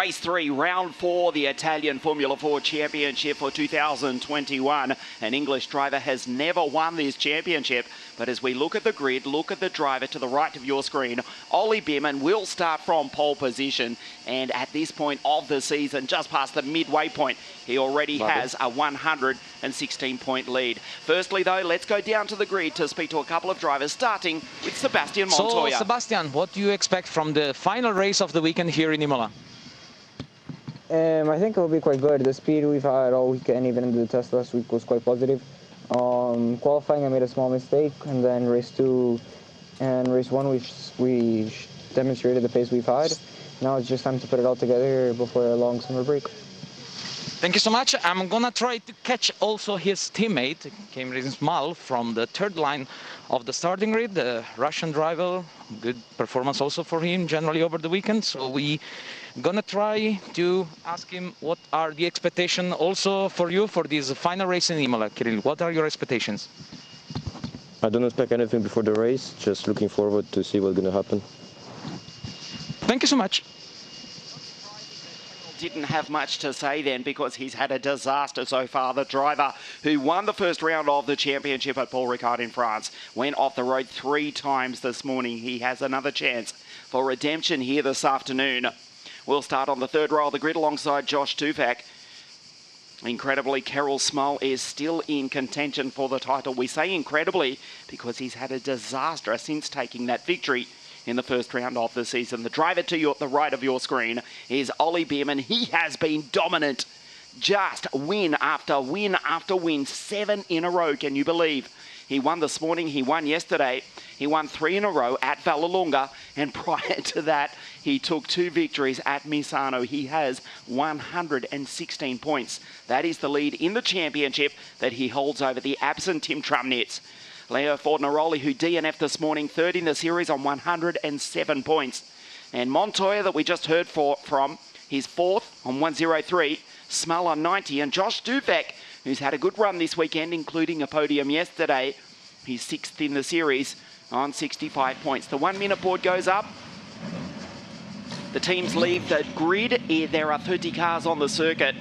Race 3, round 4, the Italian Formula 4 Championship for 2021. An English driver has never won this championship, but as we look at the grid, look at the driver to the right of your screen, Ollie Biermann will start from pole position, and at this point of the season, just past the midway point, he already has a 116-point lead. Firstly, though, let's go down to the grid to speak to a couple of drivers, starting with Sebastian Montoya. So, Sebastian, what do you expect from the final race of the weekend here in Imola? I think it will be quite good. The speed we've had all weekend, even in the test last week, was quite positive. Qualifying, I made a small mistake, and then race 2 and race 1, we demonstrated the pace we've had. Now it's just time to put it all together before a long summer break. Thank you so much. I'm gonna try to catch also his teammate, Cameron Small, from the third line of the starting grid, the Russian driver. Good performance also for him generally over the weekend. So we gonna try to ask him what are the expectations also for you for this final race in Imola. Kirill, what are your expectations? I don't expect anything before the race, just looking forward to see what's gonna happen. Thank you so much. Didn't have much to say then because he's had a disaster so far. The driver who won the first round of the championship at Paul Ricard in France went off the road 3 times this morning. He has another chance for redemption here this afternoon. We'll start on the third row of the grid alongside Josh Tufak. Incredibly, Carol Small is still in contention for the title. We say incredibly because he's had a disaster since taking that victory in the first round of the season. The driver to the right of your screen is Ollie Biermann. He has been dominant. Just win after win after win. 7 in a row, can you believe? He won this morning, he won yesterday, he won 3 in a row at Vallelunga, and prior to that, he took 2 victories at Misano. He has 116 points. That is the lead in the championship that he holds over the absent Tim Trumnitz. Leo Fortnaroli, who DNF'd this morning, 3rd in the series on 107 points. And Montoya, that we just heard from, he's 4th on 103, Small on 90, and Josh Dufek, who's had a good run this weekend, including a podium yesterday. He's 6th in the series on 65 points. The 1-minute board goes up. The teams leave the grid. There are 30 cars on the circuit.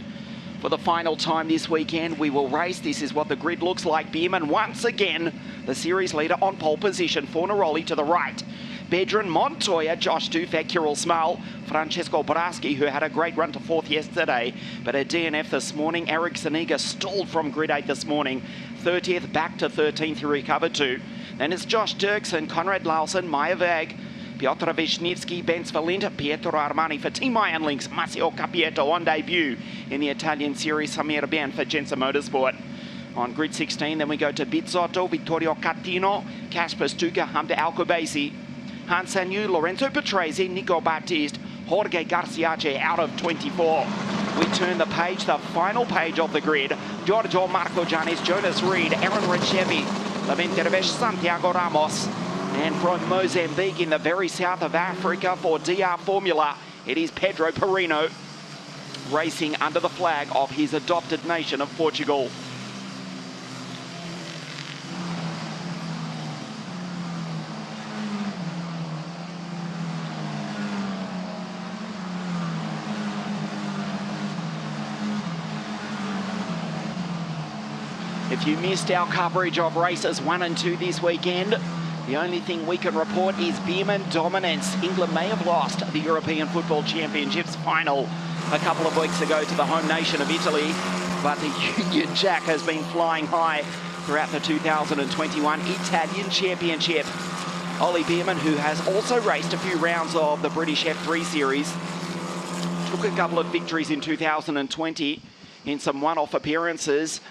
For the final time this weekend, we will race. This is what the grid looks like. Biermann once again, the series leader on pole position. Fornaroli to the right. Bedran, Montoya, Josh Dufek, Kirill Small, Francesco Braschi, who had a great run to 4th yesterday, but a DNF this morning. Eric Zaniga stalled from grid 8 this morning. 30th, back to 13th, he recovered to. Then it's Josh Dirksen, Conrad Larsen, Maya Vag, Piotr Wisniewski, Benz Valent, Pietro Armani for Team Iron Links, Massimo Capieto on debut in the Italian Series, Samir Ben for Gensa Motorsport. On grid 16, then we go to Bizzotto, Vittorio Catino, Kasper Stuka, Hamza Alcobazi, Hans Sanyu, Lorenzo Petresi, Nico Baptiste, Jorge Garciace out of 24. We turn the page, the final page of the grid. Giorgio Marco Giannis, Jonas Reed, Aaron Rechevi, Laventervesh, Santiago Ramos. And from Mozambique in the very south of Africa for DR Formula, it is Pedro Perino racing under the flag of his adopted nation of Portugal. If you missed our coverage of races 1 and 2 this weekend, the only thing we can report is Biermann dominance. England may have lost the European Football Championships final a couple of weeks ago to the home nation of Italy, but the Union Jack has been flying high throughout the 2021 Italian Championship. Ollie Biermann, who has also raced a few rounds of the British F3 Series, took a couple of victories in 2020 in some one-off appearances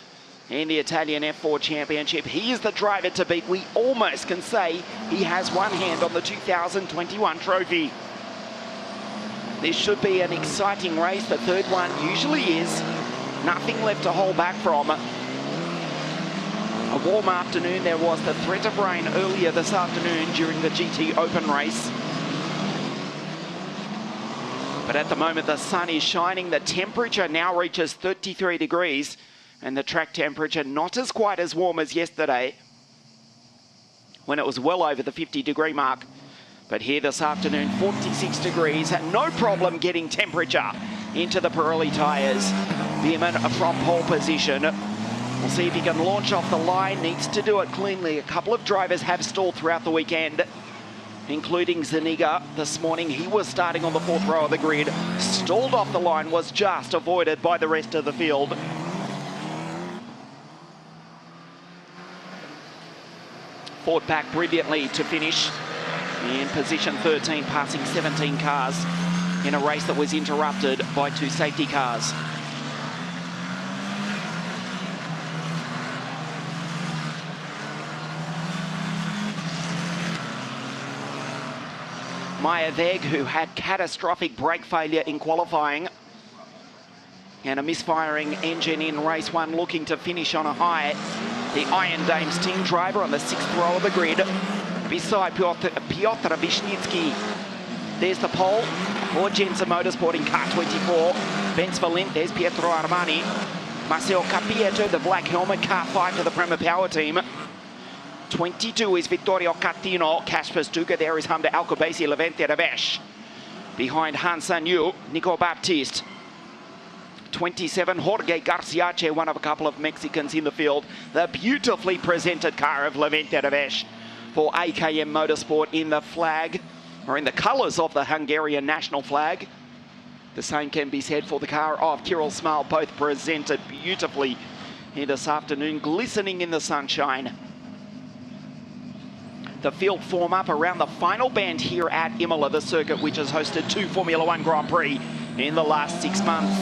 in the Italian F4 Championship. He is the driver to beat. We almost can say he has one hand on the 2021 trophy. This should be an exciting race. The third one usually is. Nothing left to hold back from. A warm afternoon. There was the threat of rain earlier this afternoon during the GT Open race. But at the moment, the sun is shining. The temperature now reaches 33 degrees. And the track temperature not as quite as warm as yesterday when it was well over the 50-degree mark. But here this afternoon, 46 degrees, no problem getting temperature into the Pirelli tyres. Biermann from pole position. We'll see if he can launch off the line. Needs to do it cleanly. A couple of drivers have stalled throughout the weekend, including Zuniga this morning. He was starting on the 4th row of the grid. Stalled off the line, was just avoided by the rest of the field. Fought back brilliantly to finish in position 13, passing 17 cars in a race that was interrupted by 2 safety cars. Maya Veg, who had catastrophic brake failure in qualifying and a misfiring engine in race 1, looking to finish on a high. The Iron Dames team driver on the 6th row of the grid, beside Piotr Wisnicki. There's the pole for Jensen Motorsport in car 24. Vince Valent, there's Pietro Armani. Marcel Capieto, the black helmet, car 5 to the Prema Power team. 22 is Vittorio Catino. Kasper Stuka, there is Hamda Alcobasi, Levente Revesh. Behind Han Sanyu, Nico Baptiste. 27, Jorge Garciache, one of a couple of Mexicans in the field. The beautifully presented car of Levente Revesh for AKM Motorsport in the flag, or in the colours of the Hungarian national flag. The same can be said for the car of Kirill Smal, both presented beautifully here this afternoon, glistening in the sunshine. The field form up around the final bend here at Imola, the circuit which has hosted 2 Formula 1 Grand Prix in the last 6 months.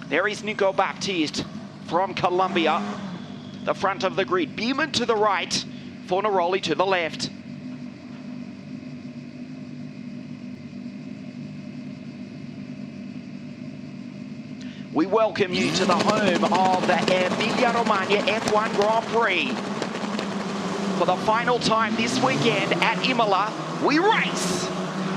There is Nico Baptiste from Colombia, the front of the grid. Biermann to the right, Fornaroli to the left. We welcome you to the home of the Emilia-Romagna F1 Grand Prix. For the final time this weekend at Imola, we race.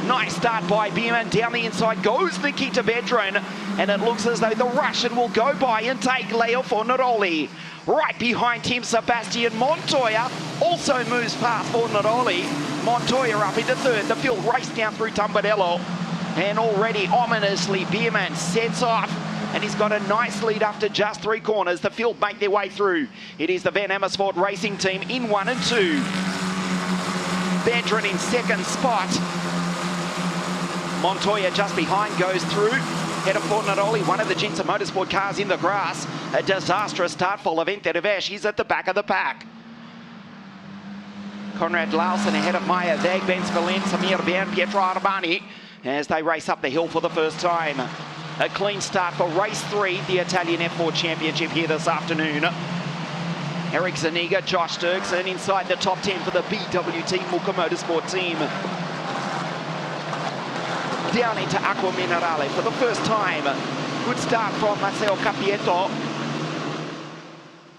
Nice start by Biermann. Down the inside goes Nikita Vedran, and it looks as though the Russian will go by and take Leo Fornaroli. Right behind him, Sebastian Montoya also moves past Fornaroli. Montoya up into 3rd. The field race down through Tamburello, and already ominously Biermann sets off, and he's got a nice lead after just 3 corners. The field make their way through. It is the Van Amersfoort Racing Team in 1 and 2. Vedran in 2nd spot. Montoya just behind goes through. Head of Fornaroli, one of the Jensen Motorsport cars in the grass. A disastrous start for Levente Revesh. He's at the back of the pack. Konrad Larsen ahead of Maya Veg, Benz Valent, Samir Bern, Pietro Armani as they race up the hill for the first time. A clean start for race 3, the Italian F4 Championship here this afternoon. Eric Zuniga, Josh Dirksen inside the top 10 for the BWT Muka Motorsport team. Down into Acqua Minerale for the first time. Good start from Matteo Capieto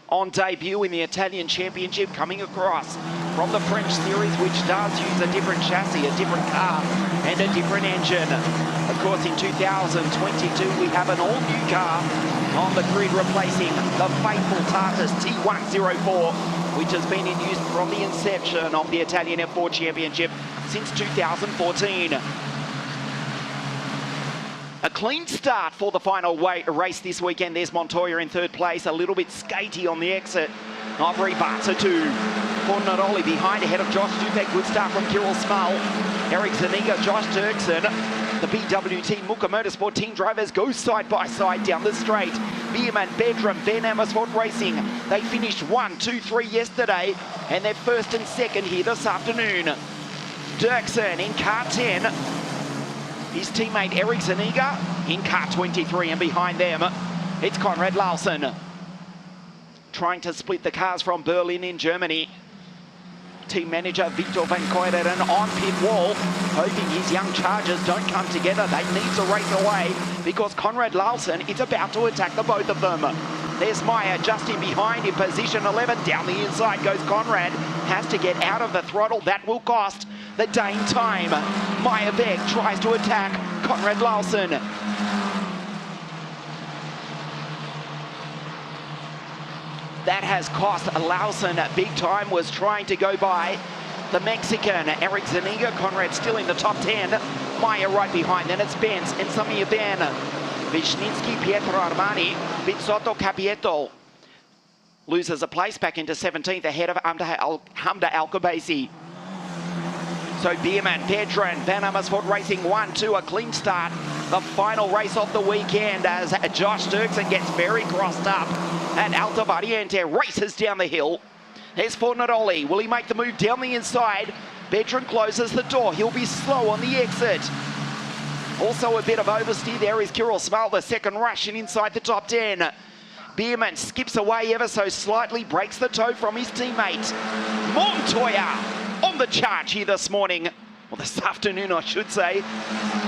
on debut in the Italian Championship, coming across from the French Series, which does use a different chassis, a different car, and a different engine. Of course, in 2022, we have an all-new car on the grid, replacing the faithful Tartus T104, which has been in use from the inception of the Italian F4 Championship since 2014. A clean start for the final race this weekend. There's Montoya in 3rd place, a little bit skatey on the exit of Ribasa 2. Fornaroli behind ahead of Josh Dupek. Good start from Kirill Smal. Eric Zuniga, Josh Dirksen. The BWT Muka Motorsport team drivers go side by side down the straight. Biermann, Bedram, Van Amersfoort Racing. They finished 1, 2, 3 yesterday, and they're 1st and 2nd here this afternoon. Dirksen in car 10. His teammate Eric Zuniga in car 23, and behind them it's Konrad Larsen. Trying to split the cars from Berlin in Germany. Team manager Vito van Koireren on pit wall, hoping his young chargers don't come together. They need to race away because Konrad Larsen is about to attack the both of them. There's Meyer just in behind in position 11. Down the inside goes Konrad. Has to get out of the throttle. That will cost the Dane time. Meyer Beck tries to attack Konrad Larsen. That has cost Larsen big time. Was trying to go by the Mexican, Eric Zuniga. Conrad still in the top 10. Maya right behind. Then it's Benz and Samir Ben. Vishnitsky, Pietro Armani, Bizzotto, Capieto. Loses a place back into 17th ahead of Hamda Al-Khabaisi. So Biermann, Pedron, Van Amersfoort Racing 1-2, a clean start. The final race of the weekend as Josh Dirksen gets very crossed up. And Alta Variante races down the hill. There's Fornaroli. Will he make the move down the inside? Pedron closes the door. He'll be slow on the exit. Also a bit of oversteer there is Kirill Smal, the second Russian inside the top 10. Biermann skips away ever so slightly, breaks the toe from his teammate. Montoya on the charge here this morning. Well, this afternoon, I should say.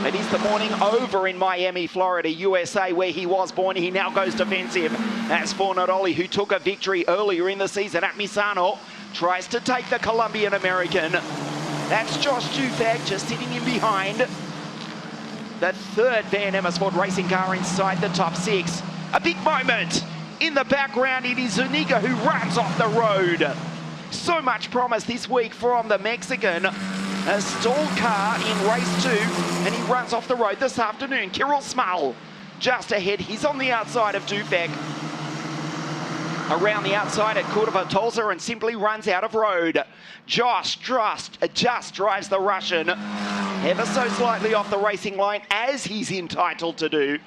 It is the morning over in Miami, Florida, USA, where he was born. He now goes defensive. As Fornaroli, who took a victory earlier in the season at Misano, tries to take the Colombian-American. That's Josh Dufek just sitting in behind. The third Van Amersfoort racing car inside the top 6. A big moment. In the background, it is Zuniga who runs off the road. So much promise this week from the Mexican. A stalled car in race 2, and he runs off the road this afternoon. Kirill Smal just ahead. He's on the outside of Dufek. Around the outside at Cordova Tolza and simply runs out of road. Josh just drives the Russian ever so slightly off the racing line, as he's entitled to do.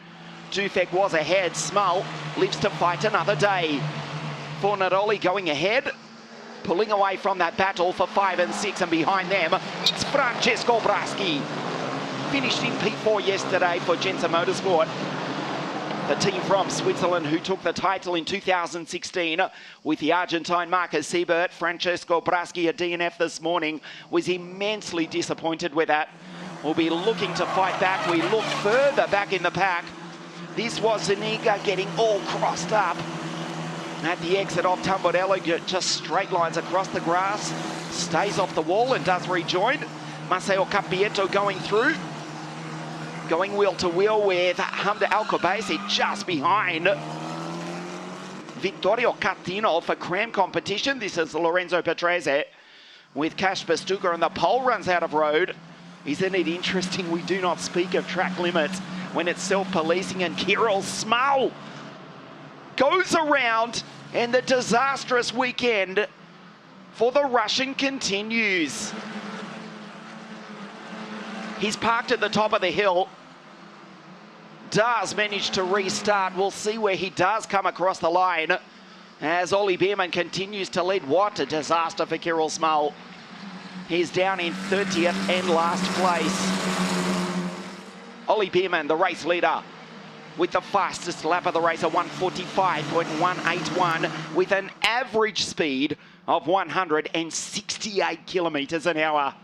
Dufek was ahead. Smal lives to fight another day. Fornaroli going ahead, pulling away from that battle for 5 and 6, and behind them, it's Francesco Braschi. Finished in P4 yesterday for Gensa Motorsport. The team from Switzerland who took the title in 2016 with the Argentine Marcus Siebert. Francesco Braschi, a DNF this morning, was immensely disappointed with that. We'll be looking to fight back. We look further back in the pack. This was Zuniga getting all crossed up at the exit of Tamborello, just straight lines across the grass, stays off the wall and does rejoin. Maceo Capieto going through, going wheel to wheel with Hamda Al-Khabaisi just behind. Vittorio Catino for cram competition. This is Lorenzo Petrese with Kasper Stuka, and the pole runs out of road. Isn't it interesting we do not speak of track limits when it's self-policing, and Kirill Smal goes around, and the disastrous weekend for the Russian continues. He's parked at the top of the hill, does manage to restart. We'll see where he does come across the line as Ollie Biermann continues to lead. What a disaster for Kirill Smal. He's down in 30th and last place. Ollie Biermann, the race leader, with the fastest lap of the race, a 145.181, with an average speed of 168 kilometers an hour.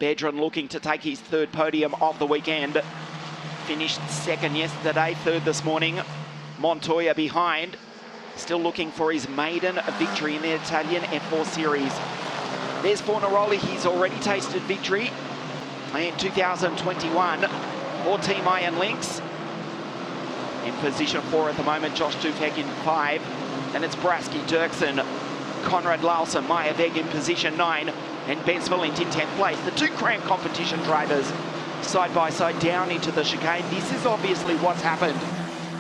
Bedron looking to take his third podium of the weekend. Finished second yesterday, third this morning. Montoya behind, still looking for his maiden victory in the Italian F4 Series. There's Fornaroli. He's already tasted victory in 2021 for Team Iron Lynx. In position 4 at the moment, Josh Dufek in 5. And it's Braschi, Dirksen, Conrad Larsen, Maya Veg in position 9, and Benz Valent in 10th place. The two cram competition drivers side by side down into the chicane. This is obviously what's happened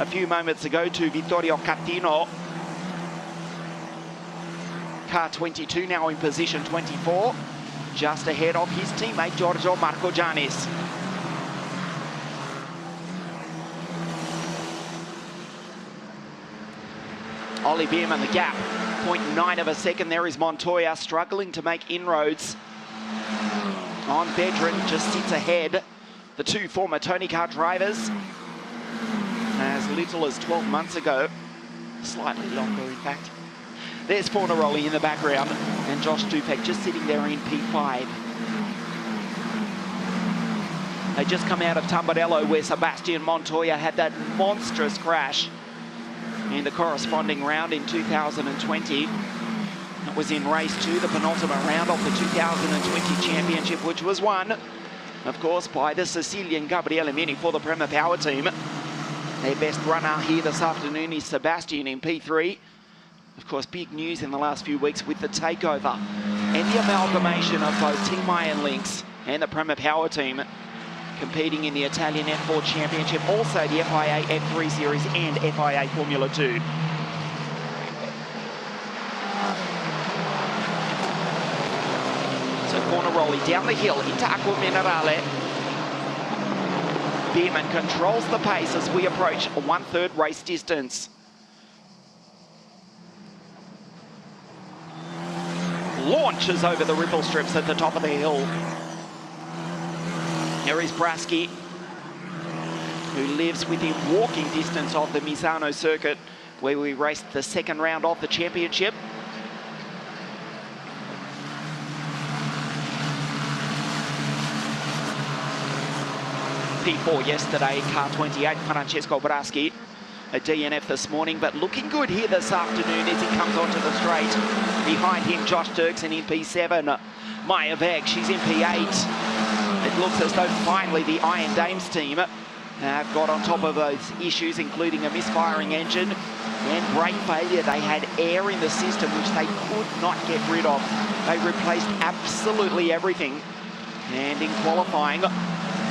a few moments ago to Vittorio Catino. Car 22 now in position 24, just ahead of his teammate Giorgio Marcogiannis. Ollie Biermann, the gap, 0.9 of a second. There is Montoya struggling to make inroads on Bedron, just sits ahead. The two former Tony Kart drivers, as little as 12 months ago, slightly longer in fact. There's Fornaroli in the background, and Josh Dufek just sitting there in P5. They just come out of Tamborello, where Sebastian Montoya had that monstrous crash in the corresponding round in 2020. It was in race 2, the penultimate round of the 2020 championship, which was won, of course, by the Sicilian Gabriele Mini for the Prema Power team. Their best runner here this afternoon is Sebastian in P3. Of course, big news in the last few weeks with the takeover and the amalgamation of both Team Iron Lynx and the Prema Power team competing in the Italian F4 Championship, also the FIA F3 Series and FIA Formula 2. So Fornaroli down the hill into Acqua Minerale. Biermann controls the pace as we approach a 1/3 race distance. Launches over the ripple strips at the top of the hill. Here is Braschi, who lives within walking distance of the Misano circuit, where we raced the second round of the championship. P4 yesterday, car 28, Francesco Braschi. A DNF this morning, but looking good here this afternoon as he comes onto the straight. Behind him, Josh Dirksen in P7. Maya Veg, she's in P8. It looks as though finally the Iron Dames team have got on top of those issues, including a misfiring engine and brake failure. They had air in the system, which they could not get rid of. They replaced absolutely everything. And in qualifying,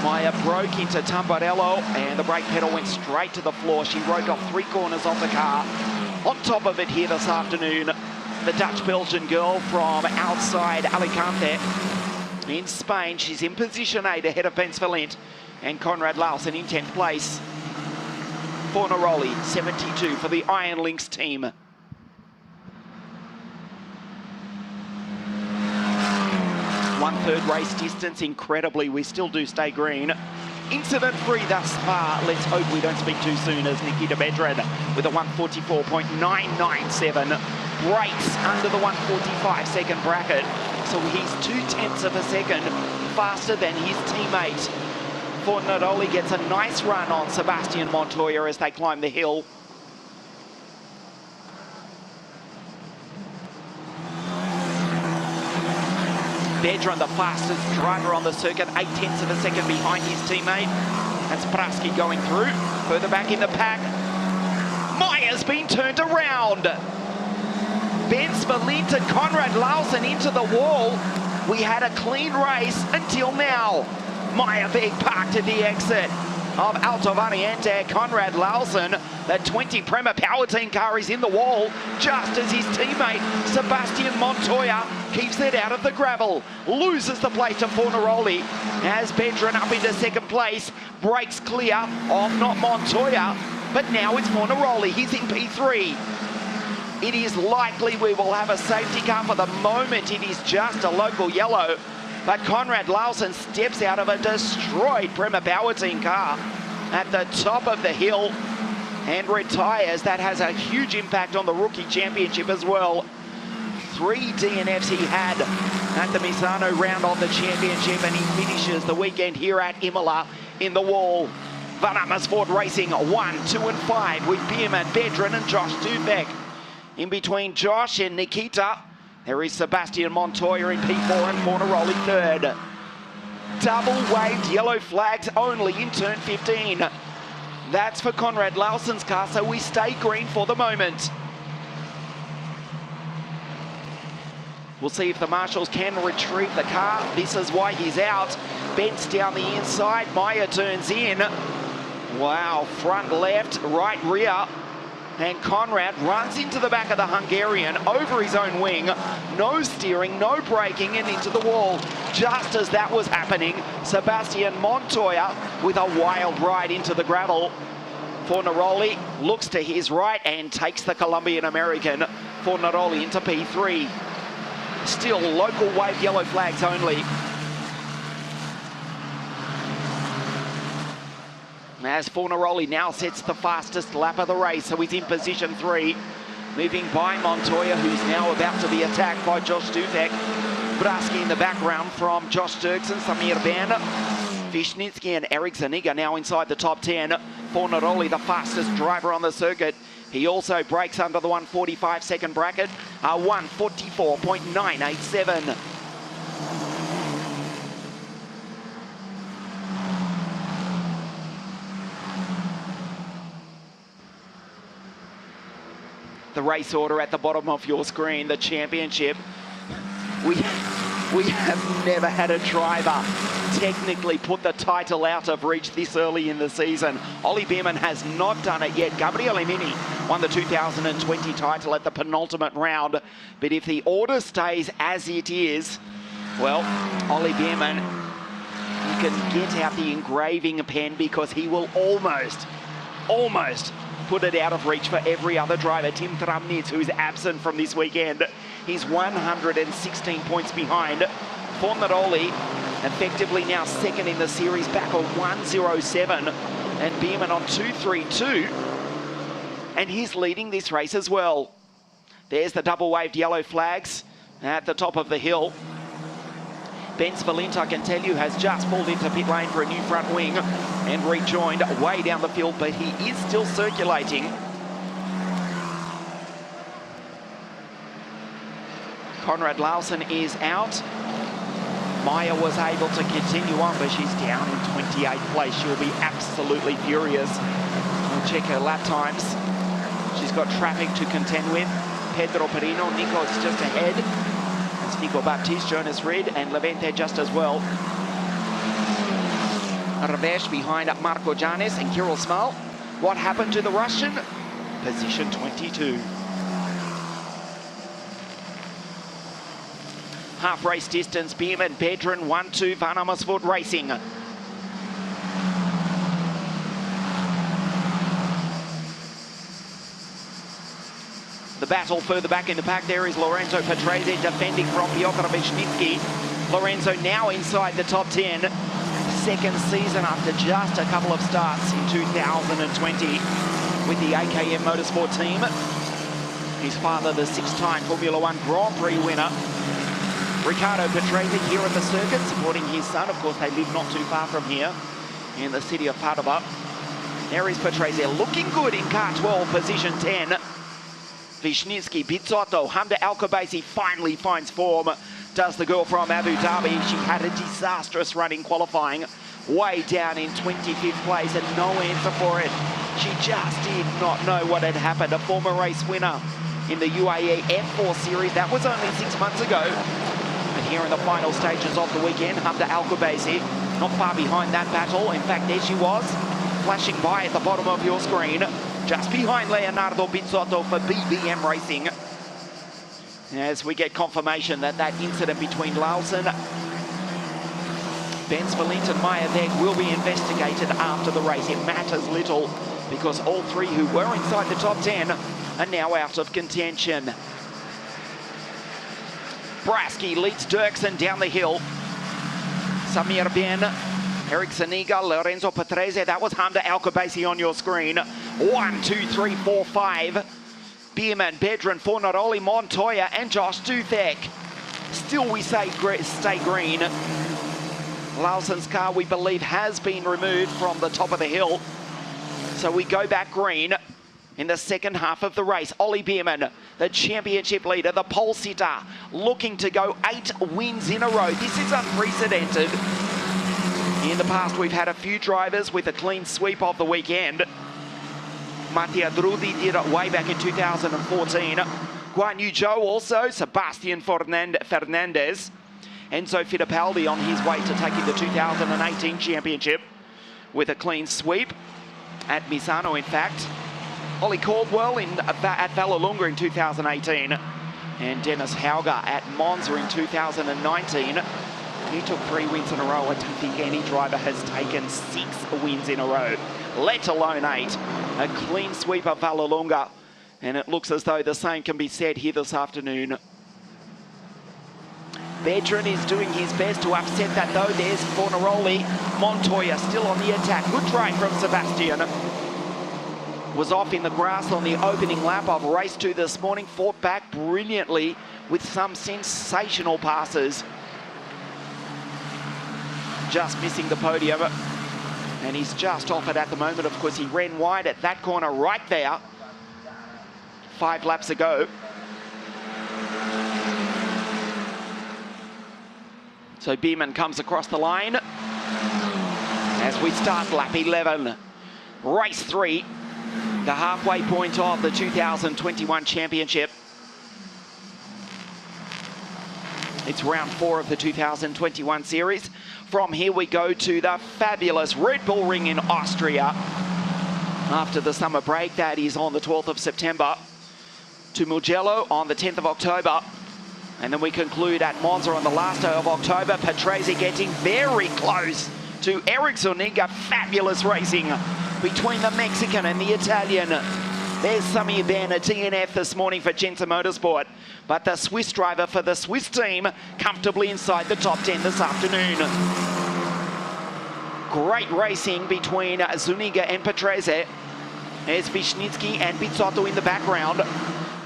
Maya broke into Tamburello and the brake pedal went straight to the floor. She rode off 3 corners of the car. On top of it here this afternoon, the Dutch-Belgian girl from outside Alicante in Spain. She's in position 8 ahead of Bens Valent and Conrad Lausen in 10th place. Fornaroli, 72 for the Iron Lynx team. One-third race distance, incredibly, we still do stay green. Incident-free thus far. Let's hope we don't speak too soon as Nikita Bedred with a 1:44.997 breaks under the 1:45-second bracket. So he's 0.2 of a second faster than his teammate. Fornaroli gets a nice run on Sebastian Montoya as they climb the hill. Bedron, the fastest driver on the circuit, 0.8 of a second behind his teammate. That's Braschi going through. Further back in the pack, Maya's been turned around. Bens Valent and Conrad Lausen into the wall. We had a clean race until now. Maya being parked at the exit of Alto Variante. Conrad Lausen, the 20 Prema Power Team car, is in the wall, just as his teammate Sebastian Montoya keeps it out of the gravel. Loses the place to Fornaroli as Bedron up into second place. Breaks clear of not Montoya, but now it's Fornaroli. He's in P3. It is likely we will have a safety car. For the moment, it is just a local yellow. But Conrad Lausen steps out of a destroyed Prema Power Team car at the top of the hill and retires. That has a huge impact on the Rookie Championship as well. 3 DNFs he had at the Misano round of the championship, and he finishes the weekend here at Imola in the wall. Van Amersfoort Racing 1, 2 and 5 with Biermann, Bedron and Josh Dubek. In between Josh and Nikita, there is Sebastian Montoya in P4 and Fornaroli third. Double waved yellow flags only in turn 15. That's for Conrad Lausen's car, so we stay green for the moment. We'll see if the marshals can retrieve the car. This is why he's out. Bents down the inside, Maya turns in. Wow, front left, right rear. And Conrad runs into the back of the Hungarian over his own wing. No steering, no braking, and into the wall. Just as that was happening, Sebastian Montoya with a wild ride into the gravel. Fornaroli looks to his right and takes the Colombian-American Fornaroli into P3. Still local wave yellow flags only. As Fornaroli now sets the fastest lap of the race, so he's in position 3. Moving by Montoya, who's now about to be attacked by Josh Dubek. Braschi in the background from Josh Dirksen, Samir Ben, Vishnitsky and Eric Zaniga now inside the top 10. Fornaroli, the fastest driver on the circuit. He also breaks under the 1:45-second bracket, 1:44.987. the race order at the bottom of your screen, the championship. We have never had a driver technically put the title out of reach this early in the season. Ollie Biermann has not done it yet. Gabriele Mini won the 2020 title at the penultimate round. But if the order stays as it is, well, Ollie Biermann, you can get out the engraving pen because he will almost put it out of reach for every other driver. Tim Tramnitz, who is absent from this weekend, he's 116 points behind. Fornaroli, effectively now second in the series, back on 107, and Biermann on 232, and he's leading this race as well. There's the double-waved yellow flags at the top of the hill. Ben Svalint, I can tell you, has just pulled into pit lane for a new front wing and rejoined way down the field, but he is still circulating. Conrad Larsen is out. Maya was able to continue on, but she's down in 28th place. She'll be absolutely furious. We'll check her lap times. She's got traffic to contend with. Pedro Perino, Nico's just ahead. It's Nico Baptiste, Jonas Reed, and Levente just as well. Ravesh behind Marco Janes and Kirill Smal. What happened to the Russian? Position 22. Half race distance, Biermann, Bedran, 1-2, Van Amersfoort Racing. The battle further back in the pack, there is Lorenzo Patrese defending from Piotr Wisnicki. Lorenzo now inside the top 10. Second season after just a couple of starts in 2020 with the AKM Motorsport team. His father, the six-time Formula One Grand Prix winner. Ricardo Patrese here at the circuit, supporting his son. Of course, they live not too far from here in the city of Padova. There is Patrese looking good in car 12, position 10. Wisnicki, Bizzotto, Hamda Alcobazi finally finds form. Does the girl from Abu Dhabi. She had a disastrous run in qualifying, way down in 25th place and no answer for it. She just did not know what had happened. A former race winner in the UAE F4 series, that was only 6 months ago. But here in the final stages of the weekend, Hamda Alcobazi not far behind that battle. In fact, there she was, flashing by at the bottom of your screen, just behind Leonardo Bizzotto for BBM Racing. As we get confirmation that that incident between Larsen, Ben Svalint and Maya Veg will be investigated after the race. It matters little because all three who were inside the top 10 are now out of contention. Brasky leads Dirksen down the hill. Samir Ben, Eric Zaniga, Lorenzo Patrese, that was Hamda Alcobazi on your screen. 1, 2, 3, 4, 5. Biermann, Bedran, Fornaroli, Montoya, and Josh Duthek. Still we say stay green. Larsen's car, we believe, has been removed from the top of the hill. So we go back green in the second half of the race. Ollie Biermann, the championship leader, the pole sitter, looking to go 8 wins in a row. This is unprecedented. In the past, we've had a few drivers with a clean sweep of the weekend. Mattia Drudi did it way back in 2014. Guan Yu Zhou also, Sebastian Fernandez. Enzo Fittipaldi on his way to taking the 2018 championship with a clean sweep at Misano, in fact. Ollie Caldwell at Vallelunga in 2018. And Dennis Hauger at Monza in 2019. He took 3 wins in a row. I don't think any driver has taken 6 wins in a row, let alone 8. A clean sweep of Vallelunga, and it looks as though the same can be said here this afternoon. Bedran is doing his best to upset that though. There's Fornaroli. Montoya still on the attack. Good try from Sebastian. Was off in the grass on the opening lap of race 2 this morning. Fought back brilliantly with some sensational passes. Just missing the podium. And he's just off it at the moment. Of course, he ran wide at that corner right there 5 laps ago. So Biermann comes across the line as we start lap 11. Race 3. the halfway point of the 2021 championship. It's round 4 of the 2021 series. From here we go to the fabulous Red Bull Ring in Austria. After the summer break, that is on the 12th of September. To Mugello on the 10th of October. And then we conclude at Monza on the last day of October. Patrese getting very close to Eric Zuniga. Fabulous racing between the Mexican and the Italian. There's Samir Ben, a DNF this morning for Jensen Motorsport. But the Swiss driver for the Swiss team comfortably inside the top 10 this afternoon. Great racing between Zuniga and Patrese. There's Wisniewski and Bizzotto in the background,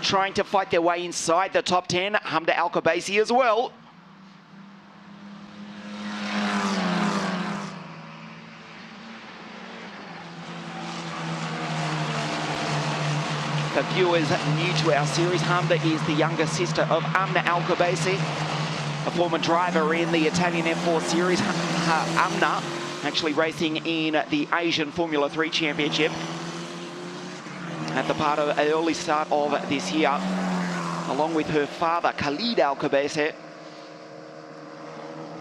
trying to fight their way inside the top 10. Hamda Al-Khabaisi as well. For viewers new to our series, Hamda is the younger sister of Amna Al-Khabaisi, a former driver in the Italian F4 series. Amna actually racing in the Asian Formula 3 Championship at the part of an early start of this year, along with her father, Khalid Al-Khabaisi,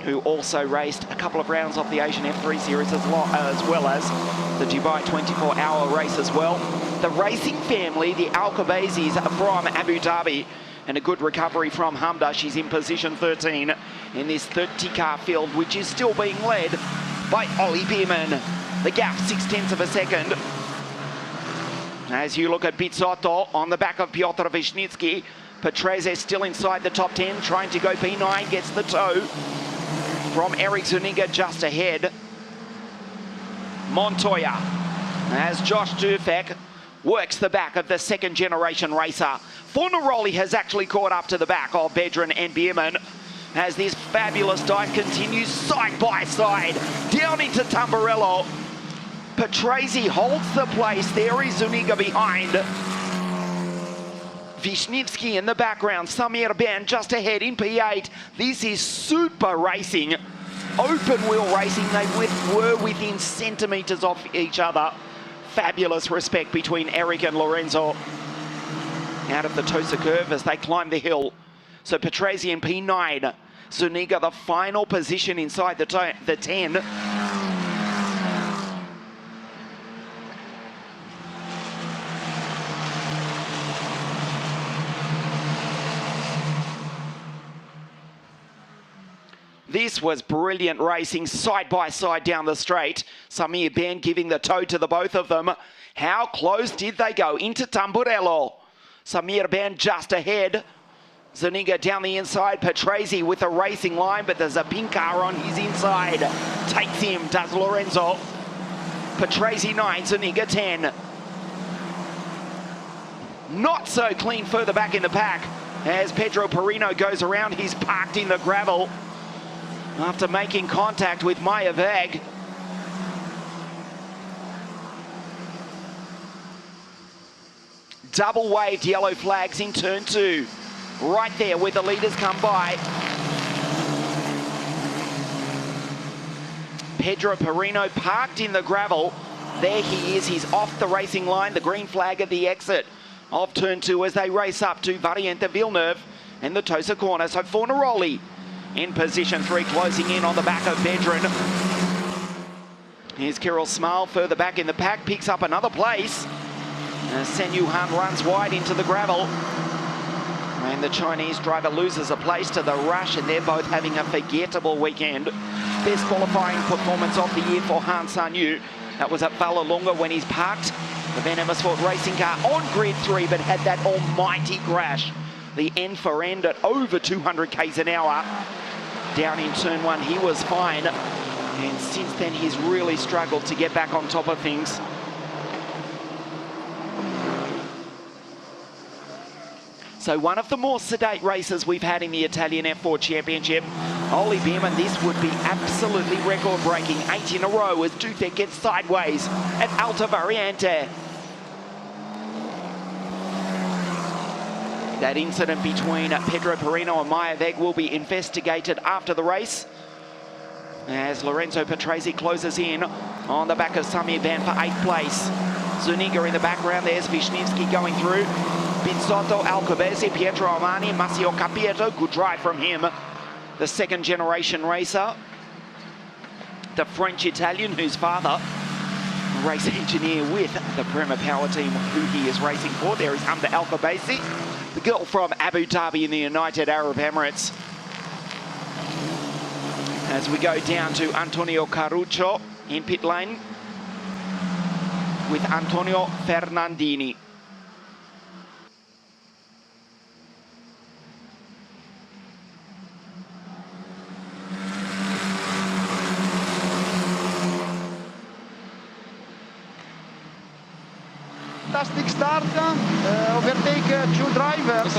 who also raced a couple of rounds of the Asian F3 series as well as the Dubai 24-hour race as well. The racing family, the Al-Khabaisis from Abu Dhabi, and a good recovery from Hamda. She's in position 13 in this 30-car field, which is still being led by Ollie Biermann. The gap 0.6 of a second. As you look at Bizzotto on the back of Piotr Wisniewski, Patrese still inside the top 10, trying to go P9, gets the toe from Eric Zuniga just ahead. Montoya, as Josh Dufek works the back of the second generation racer. Fornaroli has actually caught up to the back of Bedran and Biermann as this fabulous dive continues side by side down into Tamburello. Patrese holds the place. There is Zuniga behind. Wisniewski in the background. Samir Ben just ahead in P8. This is super racing. Open wheel racing. They were within centimetres of each other. Fabulous respect between Eric and Lorenzo out of the Tosa curve as they climb the hill. So Patrese in P9. Zuniga the final position inside the 10. This was brilliant racing, side by side down the straight. Samir Ben giving the toe to the both of them. How close did they go into Tamburello? Samir Ben just ahead. Zuniga down the inside. Patrese with a racing line, but there's a pink car on his inside. Takes him, does Lorenzo. Patrese 9, Zuniga 10. Not so clean further back in the pack as Pedro Perino goes around. He's parked in the gravel after making contact with Maya Vag. Double waved yellow flags in turn 2. Right there where the leaders come by. Pedro Perino parked in the gravel. There he is, he's off the racing line. The green flag at the exit of turn 2 as they race up to Variante Villeneuve and the Tosa corner. So Fornaroli in position 3, closing in on the back of Bedran. Here's Kirill Small further back in the pack, picks up another place. Sen Yuhan runs wide into the gravel. And the Chinese driver loses a place to the rush, and they're both having a forgettable weekend. Best qualifying performance of the year for Han San-Yu. That was at Vallelunga when he's parked the Van Amersfoort racing car on grid 3, but had that almighty crash. The end for end at over 200 k's an hour. Down in turn 1, he was fine. And since then, he's really struggled to get back on top of things. So one of the more sedate races we've had in the Italian F4 Championship. Ollie Biermann, this would be absolutely record-breaking. 8 in a row as Dufek gets sideways at Alta Variante. That incident between Pedro Perino and Maya Veg will be investigated after the race, as Lorenzo Patrese closes in on the back of Samir Ben for 8th place. Zuniga in the background. There's Wisniewski going through. Bizzotto, Alcobese, Pietro Armani, Massimo Capieto. Good drive from him. The second generation racer. The French-Italian whose father, a race engineer with the Prema Power team who he is racing for. There is Hamza Alcobese, the girl from Abu Dhabi in the United Arab Emirates. As we go down to Antonio Caruccio in pit lane with Antonio Fernandini. Fantastic start, overtake two drivers.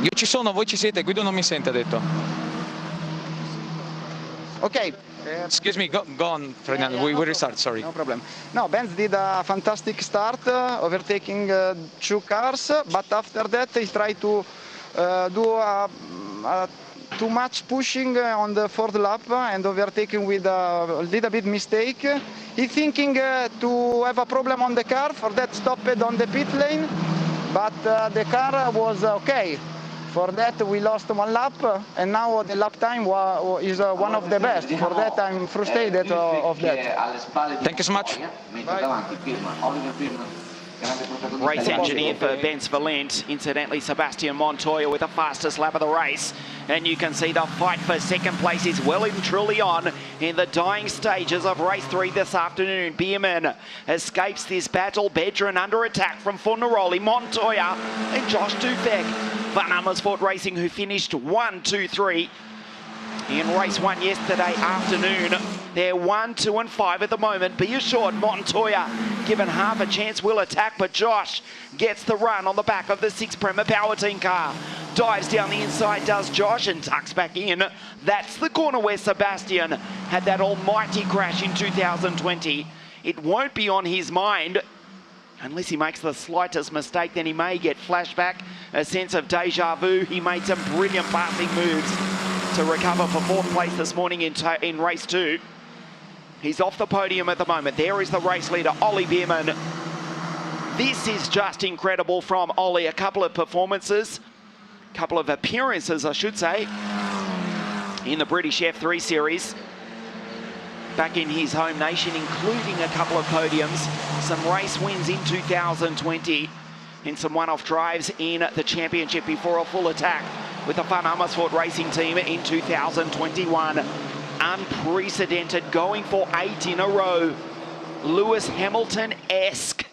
Io ci sono, voi ci siete, Guido non mi sente, ha detto. Okay. Excuse me, go on, Fernando, we restart, sorry. No problem. No, Benz did a fantastic start, overtaking two cars, but after that he tried to do too much pushing on the fourth lap and overtaking with a little bit mistake. He thinking to have a problem on the car, for that stopped on the pit lane, but the car was okay. For that we lost one lap, and now the lap time is one of the best. For that I'm frustrated of that. Thank you so much. Race engineer for Benz Valent, incidentally Sebastian Montoya with the fastest lap of the race. And you can see the fight for second place is well and truly on in the dying stages of race 3 this afternoon. Biermann escapes this battle. Bedrin under attack from Fornaroli, Montoya and Josh Dufek. Van Amersfoort Racing, who finished 1, 2, 3 in race 1 yesterday afternoon. They're 1, 2 and 5 at the moment. Be assured Montoya, given half a chance, will attack, but Josh gets the run on the back of the 6 Prema Power Team car. Dives down the inside, does Josh, and tucks back in. That's the corner where Sebastian had that almighty crash in 2020. It won't be on his mind unless he makes the slightest mistake. Then he may get flashback, a sense of deja vu. He made some brilliant passing moves to recover for 4th place this morning in race 2. He's off the podium at the moment. There is the race leader, Ollie Biermann. This is just incredible from Ollie. A couple of performances, couple of appearances, I should say, in the British F3 Series. Back in his home nation, including a couple of podiums, some race wins in 2020, and some one-off drives in the championship before a full attack with the Van Amersfoort Racing team in 2021. Unprecedented, going for 8 in a row. Lewis Hamilton-esque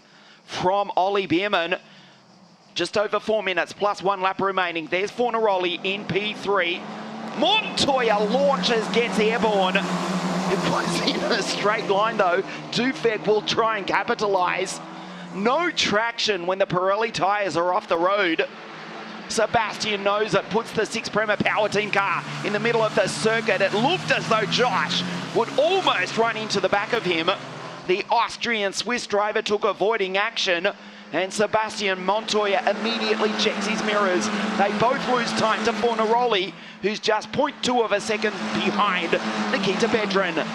from Ollie Biermann. Just over 4 minutes, plus 1 lap remaining. There's Fornaroli in P3. Montoya launches, gets airborne. It was in a straight line though. Dufek will try and capitalise. No traction when the Pirelli tyres are off the road. Sebastian knows it, puts the 6 Prema Power Team car in the middle of the circuit. It looked as though Josh would almost run into the back of him. The Austrian-Swiss driver took avoiding action, and Sebastian Montoya immediately checks his mirrors. They both lose time to Fornaroli, who's just 0.2 of a second behind Nikita Bedrin.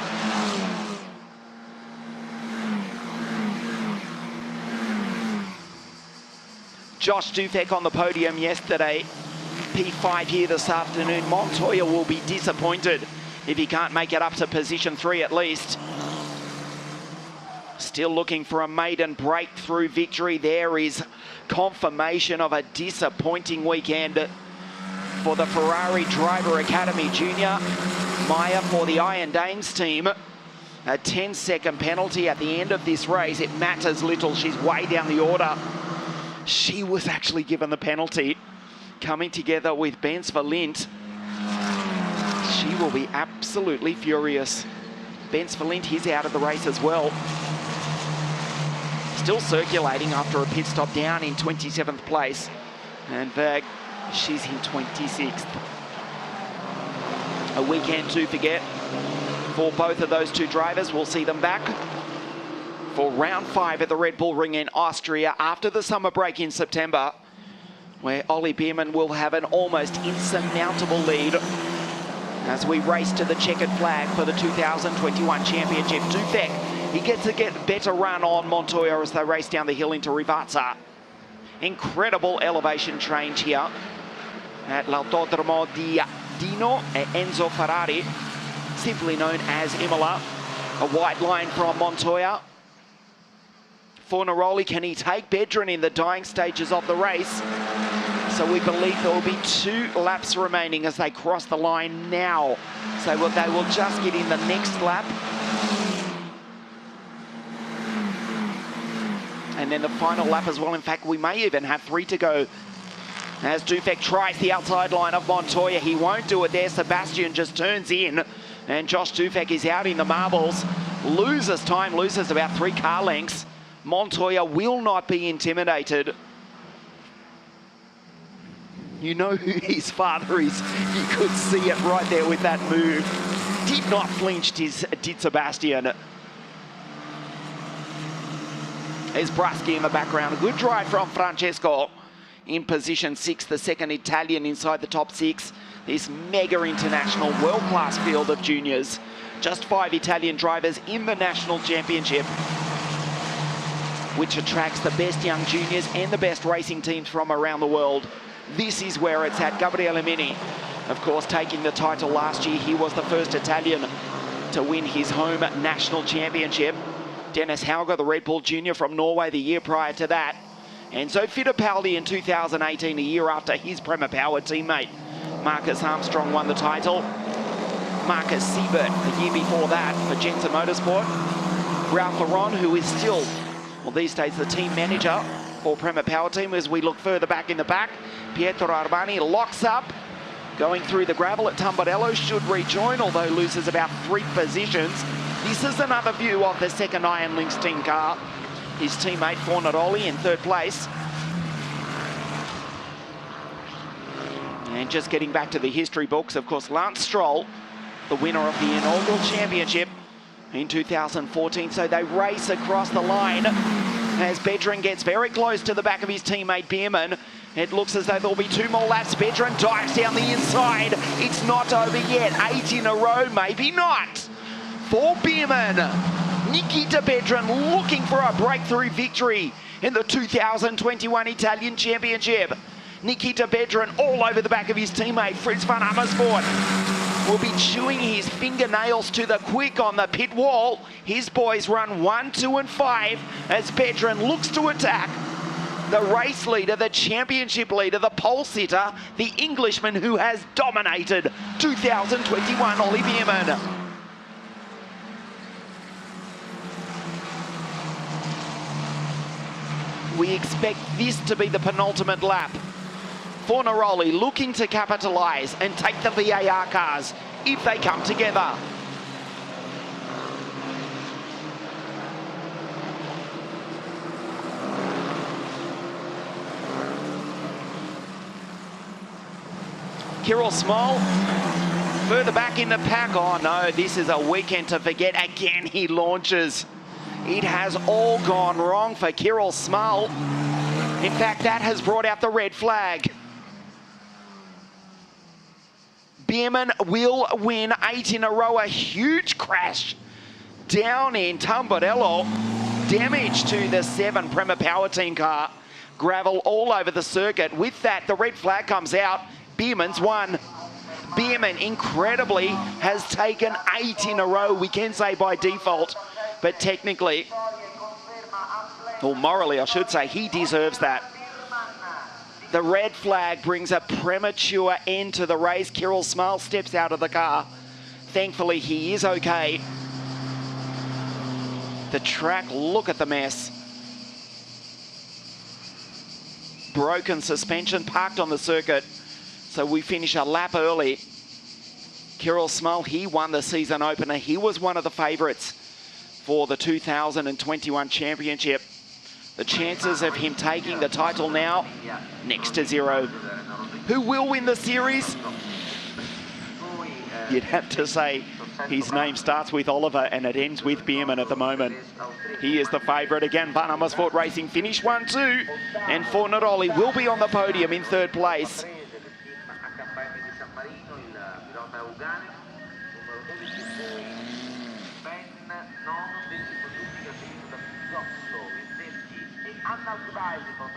Josh Dufek on the podium yesterday. P5 here this afternoon. Montoya will be disappointed if he can't make it up to position 3 at least. Still looking for a maiden breakthrough victory. There is confirmation of a disappointing weekend for the Ferrari Driver Academy Junior. Maya for the Iron Dames team. A 10-second penalty at the end of this race. It matters little. She's way down the order. She was actually given the penalty. Coming together with Benz Valent. She will be absolutely furious. Benz Valent, he's out of the race as well. Still circulating after a pit stop, down in 27th place. And Berg, she's in 26th. A weekend to forget for both of those two drivers. We'll see them back for round 5 at the Red Bull Ring in Austria after the summer break in September, where Ollie Biermann will have an almost insurmountable lead as we race to the checkered flag for the 2021 championship. Dufek, he gets a better run on Montoya as they race down the hill into Rivazza. Incredible elevation change here at l'Autodromo di Dino e Enzo Ferrari, simply known as Imola. A white line from Montoya. Fornaroli, can he take Bedrin in the dying stages of the race? So we believe there will be 2 laps remaining as they cross the line now. So they will just get in the next lap. And then the final lap as well. In fact, we may even have 3 to go. As Dufek tries the outside line of Montoya, he won't do it there. Sebastian just turns in, and Josh Dufek is out in the marbles. Loses time, loses about 3 car lengths. Montoya will not be intimidated. You know who his father is. You could see it right there with that move. Did not flinch, did Sebastian. There's Braschi in the background. A good drive from Francesco. In position 6, the second Italian inside the top 6. This mega international world-class field of juniors. Just 5 Italian drivers in the national championship, which attracts the best young juniors and the best racing teams from around the world. This is where it's at. Gabriele Mini, of course, taking the title last year. He was the first Italian to win his home national championship. Dennis Hauger, the Red Bull Junior from Norway the year prior to that. Enzo Fittipaldi in 2018, a year after his Prema Power teammate Marcus Armstrong won the title. Marcus Siebert the year before that for Jensen Motorsport. Ralph Laron, who is still, well, these days the team manager for Prema Power Team. As we look further back in the pack, Pietro Arbani locks up, going through the gravel at Tamburello, should rejoin, although loses about 3 positions. This is another view of the second Iron Lynx team car. His teammate Fornaroli in 3rd place. And just getting back to the history books, of course, Lance Stroll, the winner of the inaugural championship in 2014. So they race across the line as Bedrin gets very close to the back of his teammate Biermann. It looks as though there'll be 2 more laps. Bedrin dives down the inside. It's not over yet. 8 in a row, maybe not. For Biermann, Nikita Bedrin looking for a breakthrough victory in the 2021 Italian Championship. Nikita Bedrin all over the back of his teammate Fritz van Amersfoort. Will be chewing his fingernails to the quick on the pit wall. His boys run 1, 2 and 5 as Bedrin looks to attack the race leader, the championship leader, the pole sitter, the Englishman who has dominated 2021, Ollie Biermann. We expect this to be the penultimate lap. Fornaroli looking to capitalise and take the VAR cars if they come together. Kirill Small further back in the pack. Oh no, this is a weekend to forget. Again, he launches. It has all gone wrong for Kirill Small. In fact, that has brought out the red flag. Biermann will win 8 in a row. A huge crash down in Tamburello. Damage to the 7 Prema Power Team car. Gravel all over the circuit. With that, the red flag comes out. Biermann's won. Biermann, incredibly, has taken 8 in a row, we can say by default. But technically, or morally I should say, he deserves that. The red flag brings a premature end to the race. Kirill Small steps out of the car. Thankfully, he is okay. The track, look at the mess. Broken suspension, parked on the circuit. So we finish a lap early. Kirill Small, he won the season opener. He was one of the favourites for the 2021 championship. The chances of him taking the title now, next to 0. Who will win the series? You'd have to say his name starts with Oliver and it ends with Biermann at the moment. He is the favourite again. Van Amersfoort Racing finish 1-2, and Fornaroli will be on the podium in 3rd place.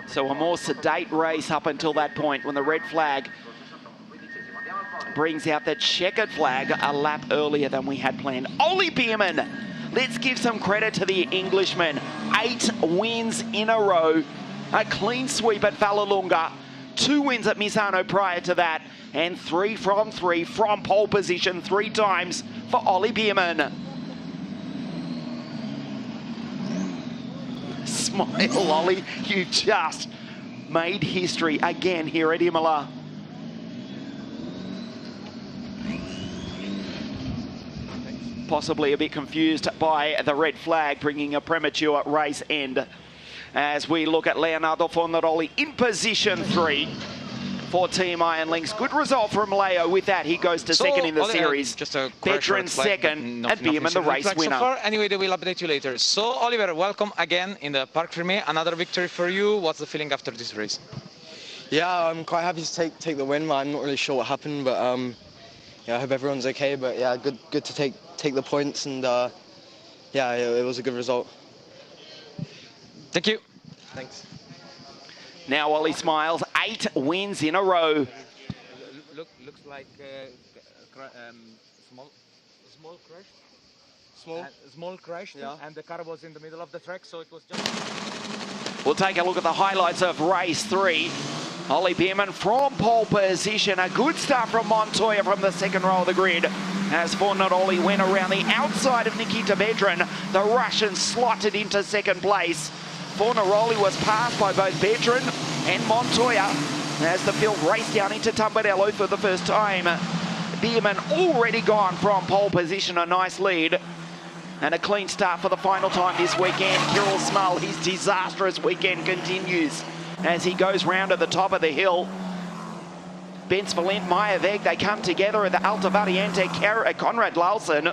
So a more sedate race up until that point when the red flag brings out the checkered flag a lap earlier than we had planned. Ollie Biermann, let's give some credit to the Englishman. 8 wins in a row, a clean sweep at Vallelunga, 2 wins at Misano prior to that, and 3 from pole position 3 times for Ollie Biermann. Smile, Ollie, you just made history again here at Imola. Possibly a bit confused by the red flag, bringing a premature race end. As we look at Leonardo Fornaroli in position 3 for Team Iron Links. Good result from Leo. With that, he goes to second in the series. Just a Veteran second, and Biermann the race winner. So far. Anyway, they will update you later. So, Oliver, welcome again in the Parc Fermé. Another victory for you. What's the feeling after this race? Yeah, I'm quite happy to take the win. I'm not really sure what happened, but yeah, I hope everyone's okay. But yeah, good to take the points, and yeah, it was a good result. Thank you. Thanks. Now Ollie smiles, 8 wins in a row. Looks like small crash. Small crash, yeah. And the car was in the middle of the track, so it was just... We'll take a look at the highlights of race 3. Ollie Biermann from pole position. A good start from Montoya from the second row of the grid. As Fornaroli went around the outside of Nikita Bedrin, the Russian slotted into second place. Fornaroli was passed by both Bedrin and Montoya as the field raced down into Tamburello for the first time. Biermann already gone from pole position, a nice lead. And a clean start for the final time this weekend. Kirill Smul, his disastrous weekend continues as he goes round to the top of the hill. Benz Valent, Meyer Weg, they come together at the Alta Variante. Conrad Larsen,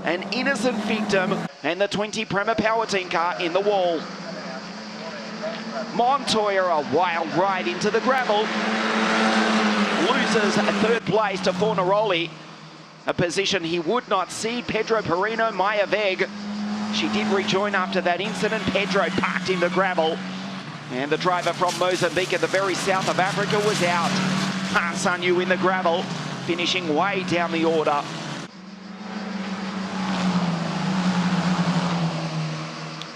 an innocent victim, and the 20 Prema Power Team car in the wall. Montoya, a wild ride into the gravel. Loses third place to Fornaroli, a position he would not cede. Pedro Perino, Meyer Weg. She did rejoin after that incident. Pedro parked in the gravel. And the driver from Mozambique at the very south of Africa was out. Sanyu in the gravel, finishing way down the order.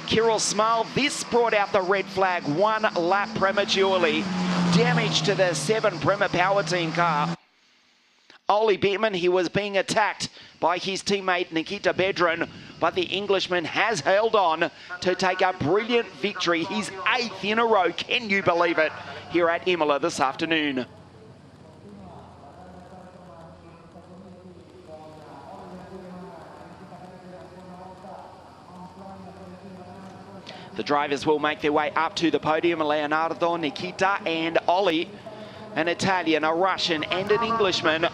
Kirill Smul, this brought out the red flag 1 lap prematurely. Damage to the 7 Prema Power Team car. Ollie Biermann, he was being attacked by his teammate Nikita Bedrin, but the Englishman has held on to take a brilliant victory, his 8th in a row, can you believe it, here at Imola this afternoon. The drivers will make their way up to the podium. Leonardo, Nikita and Ollie, an Italian, a Russian and an Englishman.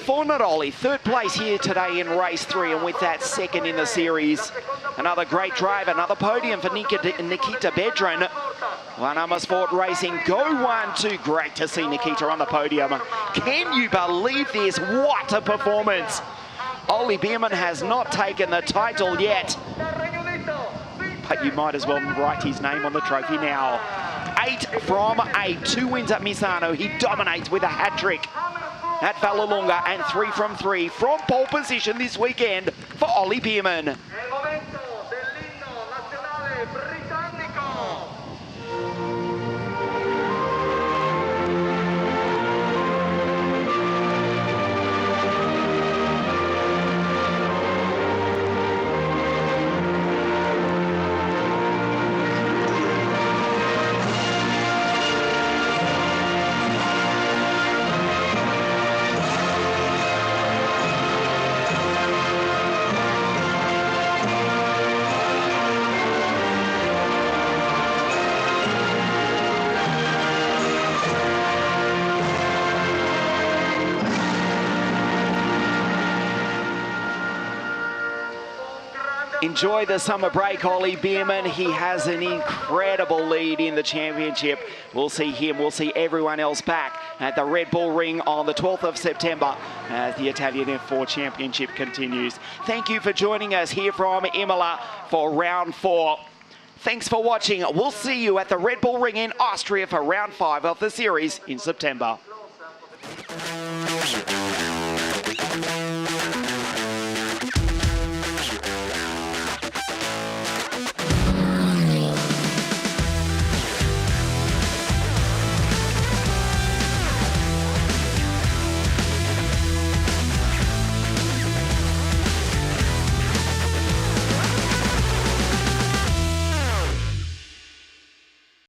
Fornaroli, third place here today in race 3, and with that second in the series. Another great drive, another podium for Nikita Bedrin. One Amarsport Racing, go 1-2. Great to see Nikita on the podium. Can you believe this? What a performance. Ollie Biermann has not taken the title yet, but you might as well write his name on the trophy now. 8 from 8, 2 wins at Misano. He dominates with a hat-trick at Vallelunga, and 3 from 3 from pole position this weekend for Ollie Biermann. Enjoy the summer break, Ollie Biermann. He has an incredible lead in the championship. We'll see him, we'll see everyone else back at the Red Bull Ring on the 12th of September as the Italian F4 Championship continues. Thank you for joining us here from Imola for round 4. Thanks for watching. We'll see you at the Red Bull Ring in Austria for round 5 of the series in September.